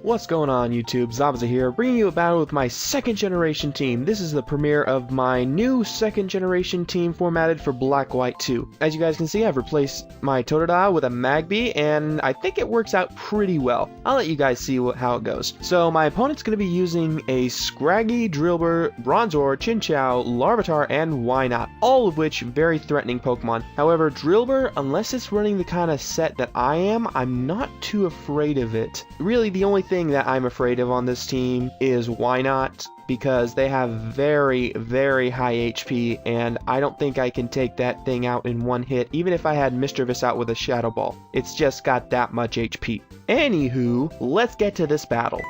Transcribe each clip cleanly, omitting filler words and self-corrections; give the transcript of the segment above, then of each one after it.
What's going on YouTube? Zabaza here, bringing you a battle with my second generation team. This is the premiere of my new second generation team formatted for Black White 2. As you guys can see, I've replaced my Totodile with a Magby, and I think it works out pretty well. I'll let you guys see how it goes. So my opponent's going to be using a Scraggy, Drillbur, Bronzor, Chinchou, Larvitar, and Wynot, all of which very threatening Pokemon. However, Drillbur, unless it's running the kind of set that I am, I'm not too afraid of it. Really, the only thing that I'm afraid of on this team is Wynot, because they have very, very high HP, and I don't think I can take that thing out in one hit, even if I had Mischievous out with a Shadow Ball. It's just got that much HP. Anywho, let's get to this battle.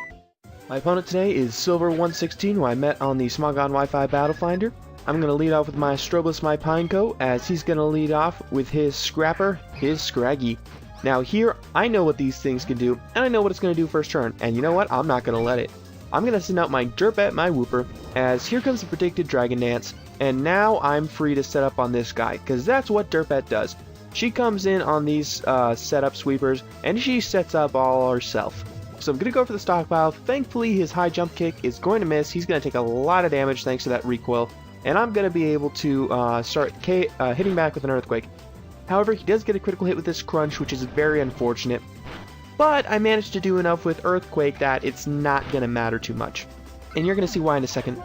My opponent today is Silver116, who I met on the Smogon Wi-Fi-Battle Finder. I'm going to lead off with my Strobless, my Pineco, as he's going to lead off with his Scrapper, his Scraggy. Now here, I know what these things can do, and I know what it's going to do first turn, and you know what? I'm not going to let it. I'm going to send out my Dirtbat, my Wooper, as here comes the predicted Dragon Dance, and now I'm free to set up on this guy, because that's what Dirtbat does. She comes in on these setup sweepers, and she sets up all herself. So I'm going to go for the stockpile. Thankfully, his high jump kick is going to miss. He's going to take a lot of damage thanks to that recoil, and I'm going to be able to start hitting back with an Earthquake. However, he does get a critical hit with this Crunch, which is very unfortunate. But I managed to do enough with Earthquake that it's not going to matter too much. And you're going to see why in a second.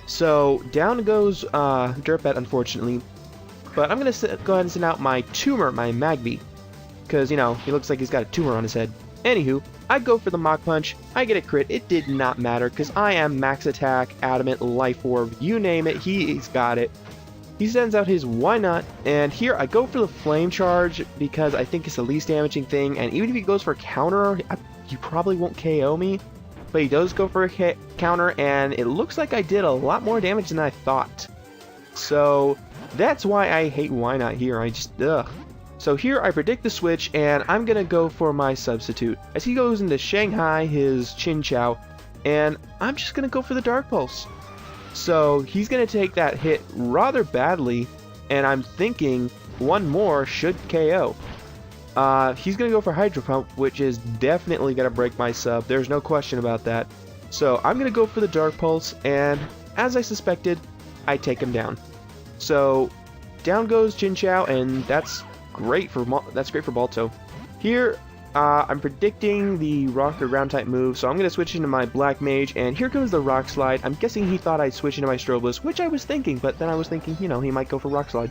So, down goes Dirtbat, unfortunately. But I'm going to go ahead and send out my Tumor, my Magby. Because, you know, he looks like he's got a tumor on his head. Anywho, I go for the Mach Punch. I get a crit. It did not matter, because I am Max Attack, Adamant, Life Orb, you name it, he's got it. He sends out his Wynot, and here I go for the Flame Charge because I think it's the least damaging thing, and even if he goes for a counter, you probably won't KO me, but he does go for a counter, and it looks like I did a lot more damage than I thought. So that's why I hate Wynot here. Ugh. So here I predict the switch, and I'm going to go for my substitute. As he goes into Shanghai, his Chinchou, and I'm just going to go for the Dark Pulse. So he's going to take that hit rather badly, and I'm thinking one more should KO. He's going to go for Hydro Pump, which is definitely going to break my sub. There's no question about that. So I'm going to go for the Dark Pulse, and as I suspected, I take him down. So down goes Chinchou, and that's great for Balto. Here, I'm predicting the Rock or Ground type move, so I'm going to switch into my Black Mage, and here comes the Rock Slide. I'm guessing he thought I'd switch into my Strobless, which I was thinking, but then I was thinking, you know, he might go for Rock Slide.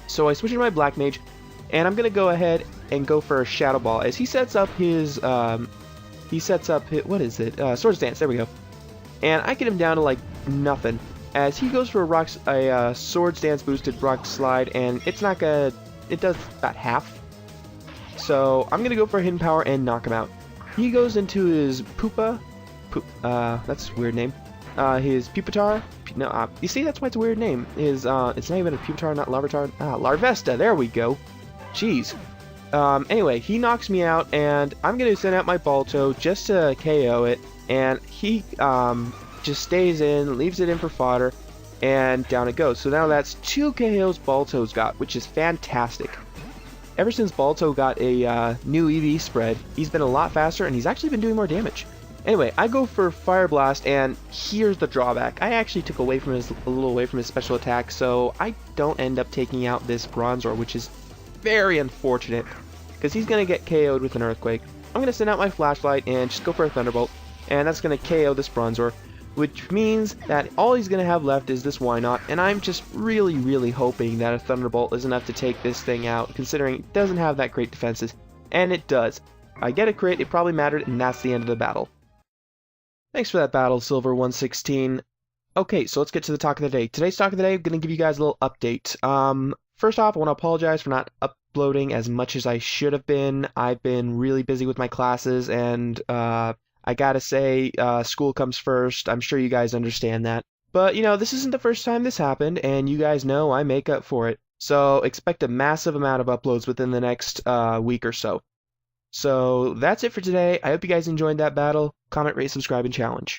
So I switch into my Black Mage, and I'm going to go ahead and go for a Shadow Ball, as he sets up his, what is it? Swords Dance, there we go. And I get him down to, like, nothing, as he goes for a Swords Dance boosted Rock Slide, and it's not gonna, it does about half. So I'm going to go for Hidden Power and knock him out. He goes into his that's a weird name. His Pupitar. No, you see, that's why it's a weird name. It's not even a Pupitar, not Larvitar. Larvesta, there we go. Jeez. Anyway, he knocks me out, and I'm going to send out my Balto just to KO it, and he just stays in, leaves it in for fodder, and down it goes. So now that's 2 KOs Balto's got, which is fantastic. Ever since Balto got a new EV spread, he's been a lot faster, and he's actually been doing more damage. Anyway, I go for Fire Blast, and here's the drawback. I actually took a little away from his special attack, so I don't end up taking out this Bronzor, which is very unfortunate, because he's going to get KO'd with an Earthquake. I'm going to send out my Flashlight and just go for a Thunderbolt, and that's going to KO this Bronzor, which means that all he's going to have left is this Wynot, and I'm just really, really hoping that a Thunderbolt is enough to take this thing out, considering it doesn't have that great defenses, and it does. I get a crit, it probably mattered, and that's the end of the battle. Thanks for that battle, Silver116. Okay, so let's get to the talk of the day. Today's talk of the day, I'm going to give you guys a little update. First off, I want to apologize for not uploading as much as I should have been. I've been really busy with my classes, and I gotta say, school comes first. I'm sure you guys understand that. But, you know, this isn't the first time this happened, and you guys know I make up for it. So expect a massive amount of uploads within the next week or so. So that's it for today. I hope you guys enjoyed that battle. Comment, rate, subscribe, and challenge.